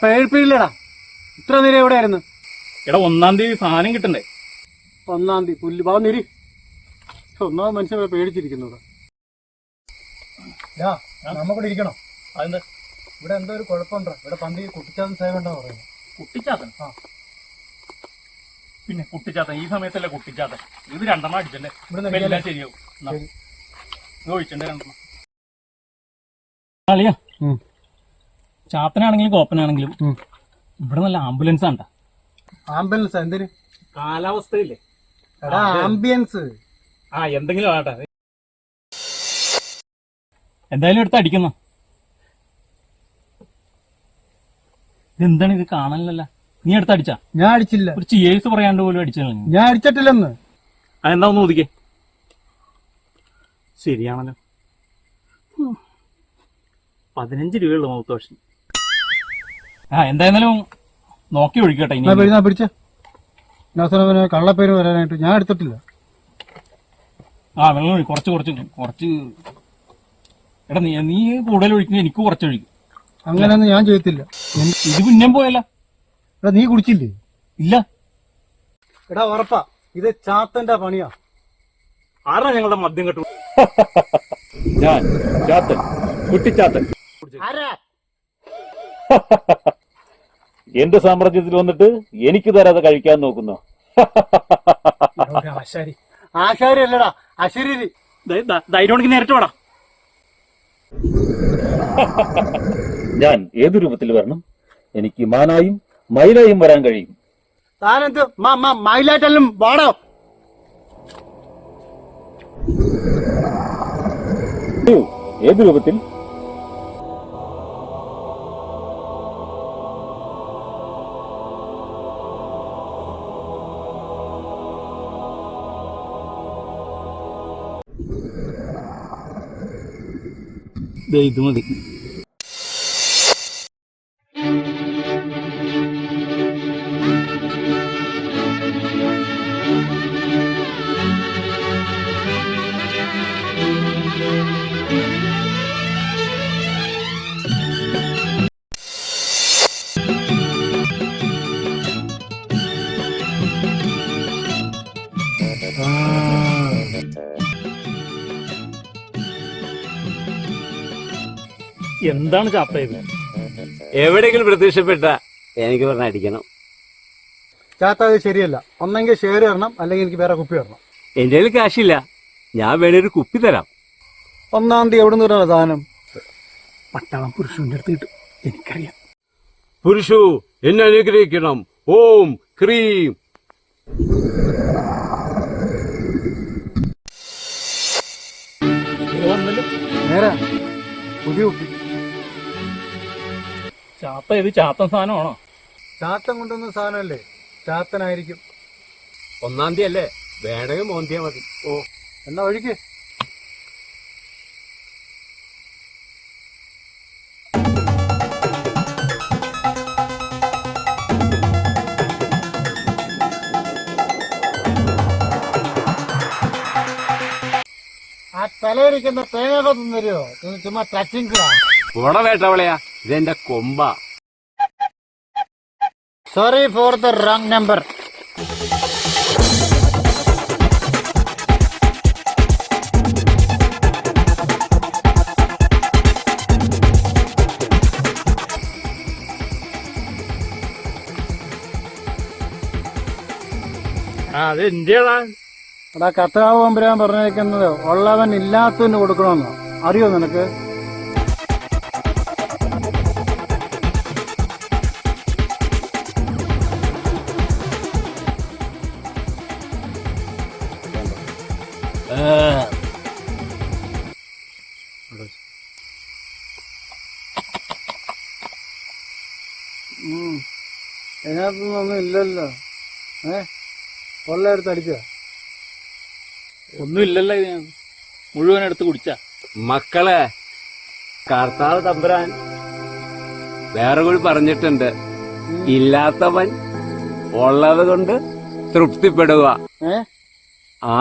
പേഴ്പ്പില്ലടാ, ഇത്ര നേരം എവിടെയായിരുന്നു? എടാ 1-ാം തീയതി സാധനം കിട്ടണ്ടേ? 1-ാം തീയതി പുല്ല് ഭാവം നിരി. ഒന്നാമത് മനുഷ്യൻ പേടിച്ചിരിക്കുന്നത്. നമ്മക്കൂടെ ഇരിക്കണം. അതെന്താ? ഇവിടെ എന്തോ ഒരു കുഴപ്പമുണ്ടോ? ഇവിടെ പന്തി കുട്ടിച്ചാത്തൻ സേവണ്ടെന്ന് പറയുന്നത്. കുട്ടിച്ചാത്തൻ? ആ, പിന്നെ കുട്ടിച്ചാത്തൻ ഈ സമയത്തല്ലേ കുട്ടിച്ചാത്തൻ. ഇത് 2 അടിച്ചല്ലേ, എല്ലാം ശരിയാവും. ഒഴിച്ചണ്ടേ 2. അളിയാ, ചാത്തനാണെങ്കിലും കോപ്പനാണെങ്കിലും ഇവിടെ നല്ല ആംബുലൻസ് ആണ്. ആംബുലൻസ് എന്തിന്? കാലാവസ്ഥയില്ലേ, ആംബിയൻസ്. എന്തെങ്കിലും ആട്ടെ. എന്തായാലും എടുത്ത് അടിക്കുന്ന. ഇതെന്താണ് ഇത് കാണാനല്ല? നീ എടുത്ത് അടിച്ചാ? ഞാൻ അടിച്ചില്ല. ഒരു ചിയേഴ്സ് പറയാണ്ട് പോലും അടിച്ചല്ല. ഞാൻ അടിച്ചിട്ടില്ലെന്ന്. അതെന്താ ഒന്ന് ഒതുക്കേ. ശരിയാണല്ലോ, 15 രൂപയുള്ളൂ മൗത്ത് വാഷ്. എന്തായാലും നോക്കി ഒഴിക്കട്ടെ. പിടിച്ച കള്ളപ്പേര് വരാനായിട്ട് ഞാൻ എടുത്തിട്ടില്ല. വെള്ളം ഒഴി, കുറച്ച്. എടാ നീ കൂടുതൽ ഒഴിക്കുന്നത് എനിക്ക് കുറച്ച് ഒഴിക്കും. അങ്ങനെയൊന്നും ഞാൻ ചെയ്യത്തില്ല. ഇത് പിന്നെയും പോയല്ല. എടാ നീ കുടിച്ചില്ലേ? ഇല്ല. എടാ ഉറപ്പാ ഇത് ചാത്തന്റെ പണിയാ. ആരാ ഞങ്ങളുടെ മദ്യം കെട്ടു? ഞാൻ ചാത്തൻ, കുട്ടിച്ചാത്തൻ. എന്റെ സാമ്രാജ്യത്തിൽ വന്നിട്ട് എനിക്ക് തരാതെ കഴിക്കാൻ നോക്കുന്നു. ആശാരി അല്ലടാ, അശരീരി. ധൈര്യം നേരിട്ട് വേടാ. ഞാൻ ഏതു രൂപത്തിൽ വരണം? എനിക്ക് മാനായും മയിലായും വരാൻ കഴിയും. താനെന്ത് മയിലായിട്ടെല്ലാം വാടോ. ഏതു രൂപത്തിൽ? ഇത് മതി. എന്താണ് ചാത്ത ഇത്? എവിടെയെങ്കിലും പ്രത്യക്ഷപ്പെട്ട എനിക്ക് പറഞ്ഞ അടിക്കണം. ചാത്ത അത് ശരിയല്ല. ഒന്നെങ്കിൽ ഷെയർ തരണം, അല്ലെങ്കിൽ എനിക്ക് വേറെ കുപ്പി തരണം. എന്റെ കയ്യിൽ കാശില്ല, ഞാൻ വേണേ ഒരു കുപ്പി തരാം. 1-ാം തീയതി എവിടെ നിന്ന് വരാണ് സാധനം? പട്ടാളം പുരുഷന്റെ അടുത്ത് കിട്ടും, എനിക്കറിയാം. പുരുഷു എന്നെ അനുഗ്രഹിക്കണം. ഓം ക്രീം. നേരെ പുതിയ കുപ്പി. ചാത്ത ഇത് ചാത്തൻ സാധനമാണോ? ചാത്തൻ കൊണ്ടുവന്ന സാധനമല്ലേ, ചാത്തനായിരിക്കും. 1-ാം തീയതി അല്ലേ, വേണമെങ്കിൽ മോന്തിയാ മതി. ഓ എന്നാ ഒഴിക്ക്. ആ തലയിരിക്കുന്ന തേങ്ങ തരുമോ? ചുമ്മാ ടച്ചിങ്. വേട്ടവളയാ, ഇതെന്റെ കൊമ്പ. Sorry for the wrong number. അത് എന്റെയാ. എടാ കർത്താവ് തമ്പുരാൻ പറഞ്ഞേക്കുന്നത് ഉള്ളവൻ ഇല്ലാത്തവന് കൊടുക്കണമെന്നോ? അറിയോ നിനക്ക്? ഇതിനകത്തൊന്നും ഇല്ലല്ലോ. ഉള്ള എടുത്ത് അടിച്ച ഒന്നും ഇല്ലല്ലോ ഇതിനകത്ത്. മുഴുവൻ എടുത്ത് കുടിച്ചാ. മക്കളെ, കർത്താവ് തമ്പുരാൻ വേറെ കൂടി പറഞ്ഞിട്ടുണ്ട്, ഇല്ലാത്തവൻ ഉള്ളത് കൊണ്ട് തൃപ്തിപ്പെടുക. ആ